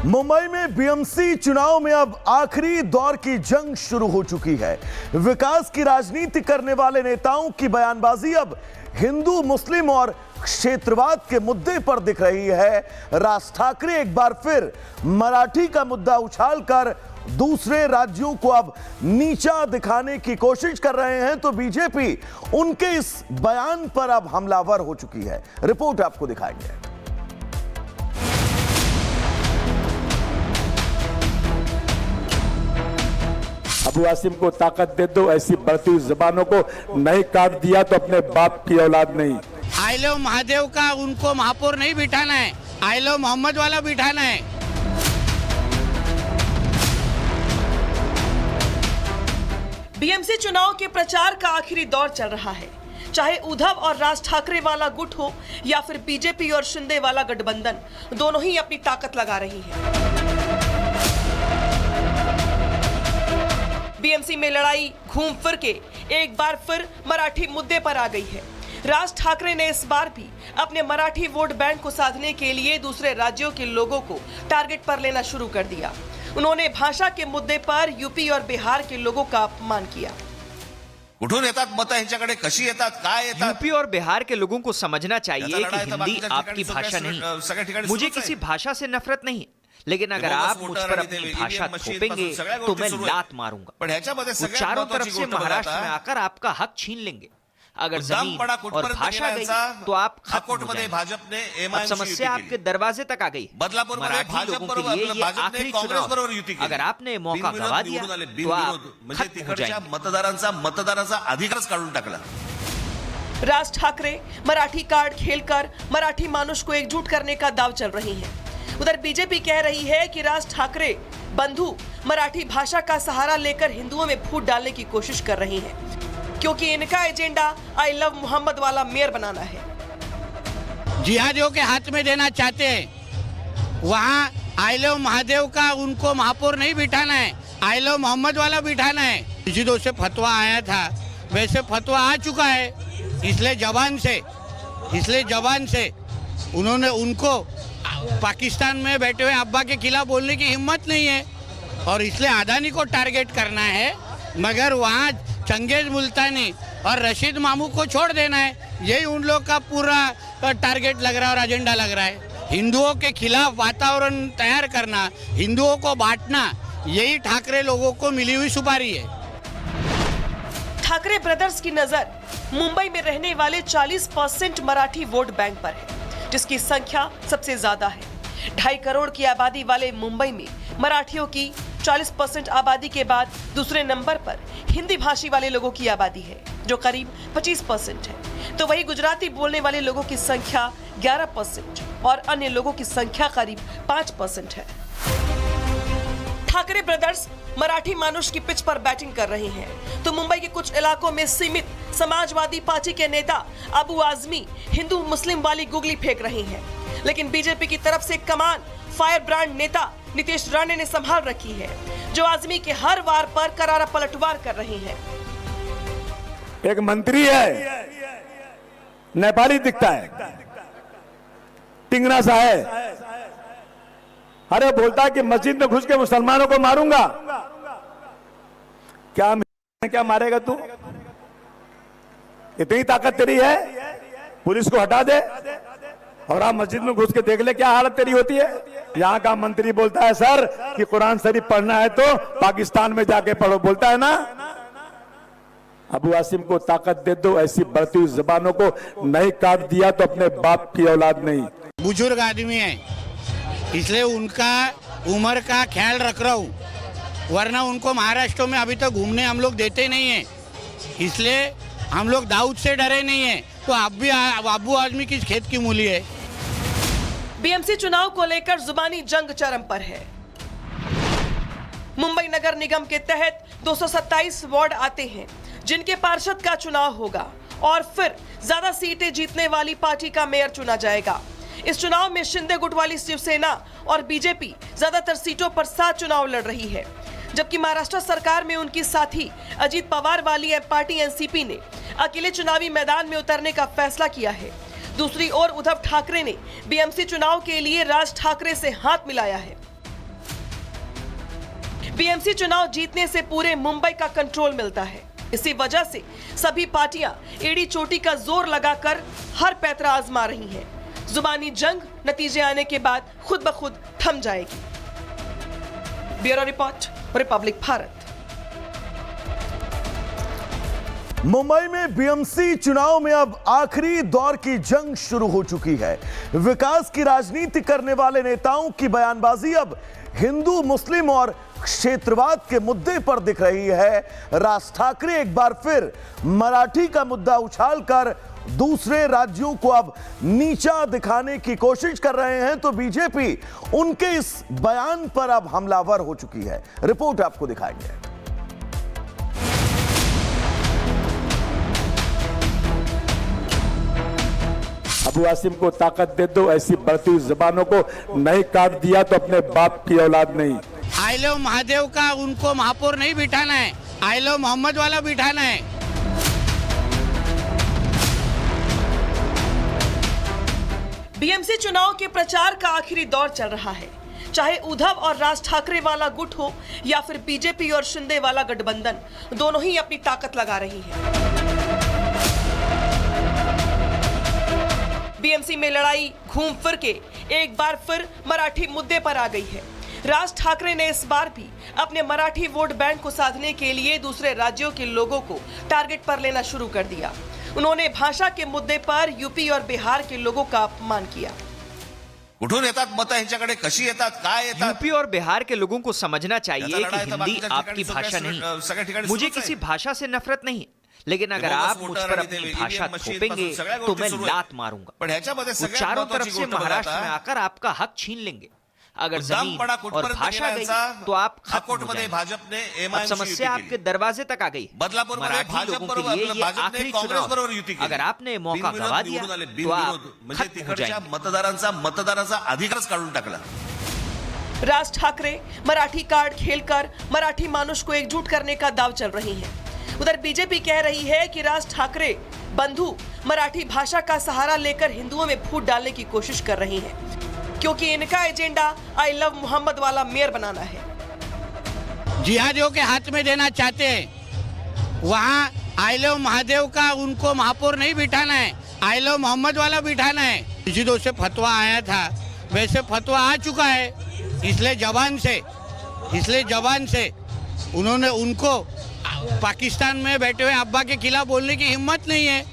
मुंबई में बीएमसी चुनाव में अब आखिरी दौर की जंग शुरू हो चुकी है। विकास की राजनीति करने वाले नेताओं की बयानबाजी अब हिंदू, मुस्लिम और क्षेत्रवाद के मुद्दे पर दिख रही है। राज ठाकरे एक बार फिर मराठी का मुद्दा उछालकर दूसरे राज्यों को अब नीचा दिखाने की कोशिश कर रहे हैं, तो बीजेपी उनके इस बयान पर अब हमलावर हो चुकी है। रिपोर्ट आपको दिखाएंगे। अबू आसिम को ताकत दे दो, ऐसी बढ़ती हुई जबानों को नहीं काट दिया तो अपने बाप की औलाद नहीं। आई लव महादेव का उनको महापौर नहीं बिठाना है, आई लव मोहम्मद वाला बिठाना है। बीएमसी चुनाव के प्रचार का आखिरी दौर चल रहा है। चाहे उद्धव और राज ठाकरे वाला गुट हो या फिर बीजेपी और शिंदे वाला गठबंधन, दोनों ही अपनी ताकत लगा रही हैं। बीएमसी में लड़ाई घूम फिर के एक बार फिर मराठी मुद्दे पर आ गई है। राज ठाकरे ने इस बार भी अपने मराठी वोट बैंक को साधने के लिए दूसरे राज्यों के लोगों को टारगेट पर लेना शुरू कर दिया। उन्होंने भाषा के मुद्दे पर यूपी और बिहार के लोगों का अपमान किया। कुठून येतात मतं, ह्यांच्याकडे कशी येतात, काय येतात? यूपी और बिहार के लोगों को समझना चाहिए कि हिंदी आपकी भाषा नहीं। मुझे किसी भाषा से नफरत नहीं, लेकिन अगर आप मुझ पर अपनी भाषा थोपेंगे तो मैं लात मारूंगा। वो चारों तरफ से महाराष्ट्र में आकर आपका हक छीन लेंगे। अगर जमीन और भाषा गई तो आप खत्म हो जाएंगे। अब समस्या आपके दरवाजे तक आ गई। मराठी लोगों के लिए ये आखिरी चुनाव है। अगर आपने मौका गवा दिया तो आप खत्म हो जाएंगे। मतदारांचा अधिकारच काढून टाकला। राज ठाकरे मराठी कार्ड खेलकर मराठी मानुष को एकजुट करने का दाव चल रही है। उधर बीजेपी कह रही है कि राज ठाकरे बंधु मराठी भाषा का सहारा लेकर हिंदुओं में फूट डालने की कोशिश कर रही हैं, क्योंकि इनका एजेंडा आई लव मोहम्मद वाला मेयर बनाना है। जिहादियों के हाथ में देना चाहते हैं, वहाँ आई लव महादेव का उनको महापौर नहीं बिठाना है, आई लव मोहम्मद वाला बिठाना है। इसी दो से फतवा आया था, वैसे फतवा आ चुका है। इसलिए जबान से उन्होंने उनको पाकिस्तान में बैठे हुए अब्बा के खिलाफ बोलने की हिम्मत नहीं है, और इसलिए अदानी को टारगेट करना है। मगर वहाँ चंगेज मुल्तानी और रशीद मामू को छोड़ देना है। यही उन लोग का पूरा टारगेट लग रहा है और एजेंडा लग रहा है। हिंदुओं के खिलाफ वातावरण तैयार करना, हिंदुओं को बांटना, यही ठाकरे लोगों को मिली हुई सुपारी है। ठाकरे ब्रदर्स की नजर मुंबई में रहने वाले 40% मराठी वोट बैंक पर है, जिसकी संख्या सबसे ज्यादा है। 2.5 करोड़ की आबादी वाले मुंबई में मराठियों की 40% आबादी के बाद दूसरे नंबर पर हिंदी भाषी वाले लोगों की आबादी है, जो करीब 25% है। तो वही गुजराती बोलने वाले लोगों की संख्या 11% और अन्य लोगों की संख्या करीब 5% है। ठाकरे ब्रदर्स मराठी मानुष की पिच पर बैटिंग कर रहे हैं, तो मुंबई के कुछ इलाकों में सीमित समाजवादी पार्टी के नेता अबू आजमी हिंदू मुस्लिम वाली गुगली फेंक रहे हैं। लेकिन बीजेपी की तरफ से कमान फायर ब्रांड नेता नीतीश राणे ने संभाल रखी है, जो आजमी के हर वार पर करारा पलटवार कर रहे हैं। एक मंत्री है, नेपाली दिखता है, टिंगरा सा है, अरे बोलता है कि मस्जिद में घुस के मुसलमानों को मारूंगा। क्या मारेगा तू? इतनी ताकत तेरी है, पुलिस को हटा दे और आप मस्जिद में घुस के देख ले क्या हालत तेरी होती है। यहाँ का मंत्री बोलता है सर कि कुरान शरीफ पढ़ना है तो पाकिस्तान में जाके पढ़ो, बोलता है ना। अबू आसिम को ताकत दे दो, ऐसी बढ़ती हुई जबानों को नहीं काट दिया तो अपने बाप की औलाद नहीं। बुजुर्ग आदमी है, इसलिए उनका उम्र का ख्याल रख रहा हूँ, वरना उनको महाराष्ट्र में अभी तक घूमने हम लोग देते नहीं है। इसलिए हम लोग दाऊद से डरे नहीं है, तो आप भी अबू आदमी किस खेत की मूली है। बीएमसी चुनाव को लेकर जुबानी जंग चरम पर है। मुंबई नगर निगम के तहत 227 वार्ड आते हैं, जिनके पार्षद का चुनाव होगा और फिर ज्यादा सीटें जीतने वाली पार्टी का मेयर चुना जाएगा। इस चुनाव में शिंदे गुट वाली शिवसेना और बीजेपी ज्यादातर सीटों पर साथ चुनाव लड़ रही है, जबकि महाराष्ट्र सरकार में उनकी साथी अजीत पवार वाली पार्टी एनसीपी ने अकेले चुनावी मैदान में उतरने का फैसला किया है। दूसरी ओर उद्धव ठाकरे ने बीएमसी चुनाव के लिए राज ठाकरे से हाथ मिलाया है। बीएमसी चुनाव जीतने से पूरे मुंबई का कंट्रोल मिलता है। इसी वजह से सभी पार्टियां एड़ी चोटी का जोर लगाकर हर पैतरा आजमा रही हैं। जुबानी जंग नतीजे आने के बाद खुद ब खुद थम जाएगी। Bureau report, Republic Bharat. Mumbai में बीएमसी चुनाव में अब आखिरी दौर की जंग शुरू हो चुकी है। विकास की राजनीति करने वाले नेताओं की बयानबाजी अब हिंदू, मुस्लिम और क्षेत्रवाद के मुद्दे पर दिख रही है। राज ठाकरे एक बार फिर मराठी का मुद्दा उछालकर दूसरे राज्यों को अब नीचा दिखाने की कोशिश कर रहे हैं, तो बीजेपी उनके इस बयान पर अब हमलावर हो चुकी है। रिपोर्ट आपको दिखाएंगे। अबू आसिम को ताकत दे दो, ऐसी बढ़ती हुई जबानों को नहीं काट दिया तो अपने बाप की औलाद नहीं। आई लव महादेव का उनको महापौर नहीं बिठाना है, आई लव मोहम्मद वाला बिठाना है। बीएमसी चुनाव के प्रचार का आखिरी दौर चल रहा है। चाहे उद्धव और राज ठाकरे वाला गुट हो या फिर बीजेपी और शिंदे वाला गठबंधन, दोनों ही अपनी ताकत लगा रही हैं। बीएमसी में लड़ाई घूम फिर के एक बार फिर मराठी मुद्दे पर आ गई है। राज ठाकरे ने इस बार भी अपने मराठी वोट बैंक को साधने के लिए दूसरे राज्यों के लोगों को टारगेट पर लेना शुरू कर दिया। उन्होंने भाषा के मुद्दे पर यूपी और बिहार के लोगों का अपमान किया। कुठून येतात मतं, ह्यांच्याकडे कशी येतात, काय येतात? यूपी और बिहार के लोगों को समझना चाहिए कि हिंदी आपकी भाषा नहीं। मुझे किसी भाषा से नफरत नहीं है, लेकिन अगर आप मुझ पर अपनी भाषा थोपेंगे तो मैं लात मारूंगा। वो चारों तरफ से महाराष्ट्र में आकर आपका हक छीन लेंगे। अगर जमीन और भाषा गई तो आप खत्म हो जाएंगे। अब समस्या आपके दरवाजे तक आ गई। मराठी लोगों के लिए ये आखिरी चुनाव है। अगर आपने मौका गवा दिया तो आप खत्म हो जाएंगे। मतदारांचा अधिकारच काढून टाकला। राज ठाकरे मराठी कार्ड खेलकर मराठी मानुष को एकजुट करने का दाव चल रही है। उधर बीजेपी कह रही है कि राज ठाकरे बंधु मराठी भाषा का सहारा लेकर हिंदुओं में फूट डालने की कोशिश कर रही हैं, क्योंकि इनका एजेंडा आई लव मोहम्मद वाला मेयर बनाना है। जिहादियों के हाथ में देना चाहते हैं, वहाँ आई लव महादेव का उनको महापौर नहीं बिठाना है, आई लव मोहम्मद वाला बिठाना है। इसी दो से फतवा आया था, वैसे फतवा आ चुका है। इसलिए जबान से उन्होंने उनको पाकिस्तान में बैठे हुए अब्बा के खिलाफ बोलने की हिम्मत नहीं है,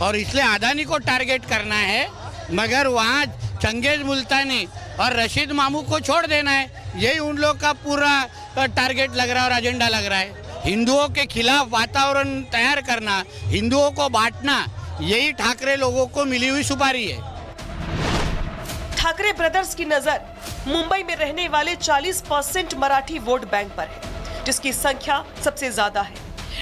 और इसलिए अदानी को टारगेट करना है, मगर वहाँ चंगेज मुल्तानी और रशीद मामू को छोड़ देना है। यही उन लोग का पूरा टारगेट लग रहा है और एजेंडा लग रहा है। हिंदुओं के खिलाफ वातावरण तैयार करना, हिंदुओं को बांटना, यही ठाकरे लोगों को मिली हुई सुपारी है। ठाकरे ब्रदर्स की नजर मुंबई में रहने वाले 40% मराठी वोट बैंक पर है, जिसकी संख्या सबसे ज्यादा है।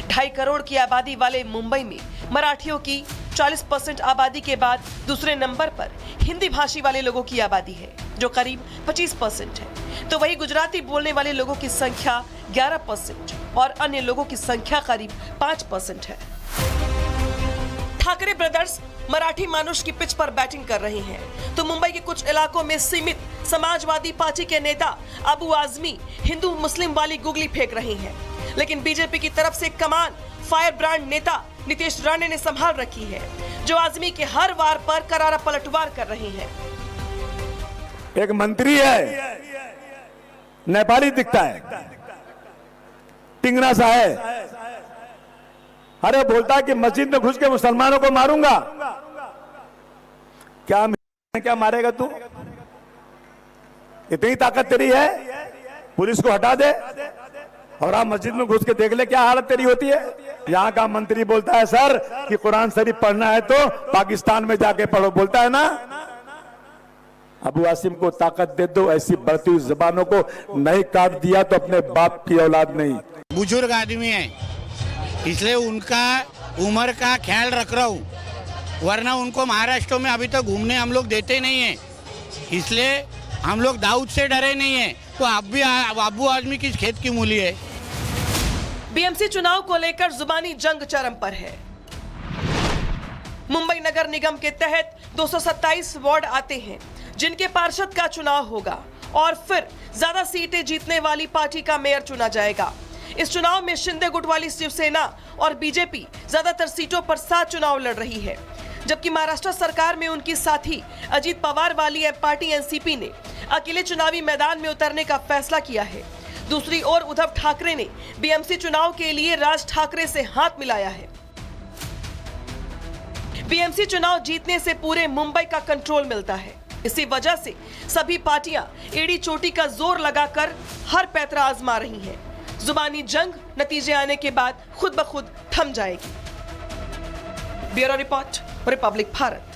2.5 करोड़ की आबादी वाले मुंबई में मराठियों की 40% आबादी के बाद दूसरे नंबर पर हिंदी भाषी वाले लोगों की आबादी है, जो करीब 25% है। तो वही गुजराती बोलने वाले लोगों की संख्या 11% और अन्य लोगों की संख्या करीब 5% है। ठाकरे ब्रदर्स मराठी मानुष की पिच पर बैटिंग कर रहे हैं, तो मुंबई के कुछ इलाकों में सीमित समाजवादी पार्टी के नेता अबू आजमी हिंदू मुस्लिम वाली गुगली फेंक रहे हैं। लेकिन बीजेपी की तरफ से कमान फायर ब्रांड नेता नीतीश राणे ने संभाल रखी है, जो आजमी के हर वार पर करारा पलटवार कर रहे हैं। एक मंत्री है, नेपाली दिखता है, टिंगरा सा है, अरे बोलता है कि मस्जिद में घुस के मुसलमानों को मारूंगा। क्या मारेगा तू? इतनी ताकत तेरी है? पुलिस को हटा दे और आप मस्जिद में घुस के देख ले क्या हालत तेरी होती है। यहाँ का मंत्री बोलता है सर कि कुरान शरीफ पढ़ना है तो पाकिस्तान में जाके पढ़ो, बोलता है ना। अबू आसिम को ताकत दे दो, ऐसी बढ़ती हुई जबानों को नहीं काट दिया तो अपने बाप की औलाद नहीं। बुजुर्ग आदमी है, इसलिए उनका उम्र का ख्याल रख रहा हूँ, वरना उनको महाराष्ट्र में अभी तक घूमने हम लोग देते नहीं हैं। इसलिए हम लोग दाऊद से डरे नहीं है, तो आप भी अबू आदमी किस खेत की मूली है। बीएमसी चुनाव को लेकर जुबानी जंग चरम पर है। मुंबई नगर निगम के तहत 227 वार्ड आते हैं, जिनके पार्षद का चुनाव होगा, और फिर ज्यादा सीटें जीतने वाली पार्टी का मेयर चुना जाएगा। इस चुनाव में शिंदे गुट वाली शिवसेना और बीजेपी ज्यादातर सीटों पर साथ चुनाव लड़ रही है, जबकि महाराष्ट्र सरकार में उनकी साथी अजीत पवार वाली पार्टी एनसीपी ने अकेले चुनावी मैदान में उतरने का फैसला किया है। दूसरी ओर उद्धव ठाकरे ने बीएमसी चुनाव के लिए राज ठाकरे से हाथ मिलाया है। बीएमसी चुनाव जीतने से पूरे मुंबई का कंट्रोल मिलता है। इसी वजह से सभी पार्टियां एड़ी चोटी का जोर लगाकर हर पैतरा आजमा रही हैं। जुबानी जंग नतीजे आने के बाद खुद ब खुद थम जाएगी। Bureau report, Republic Bharat.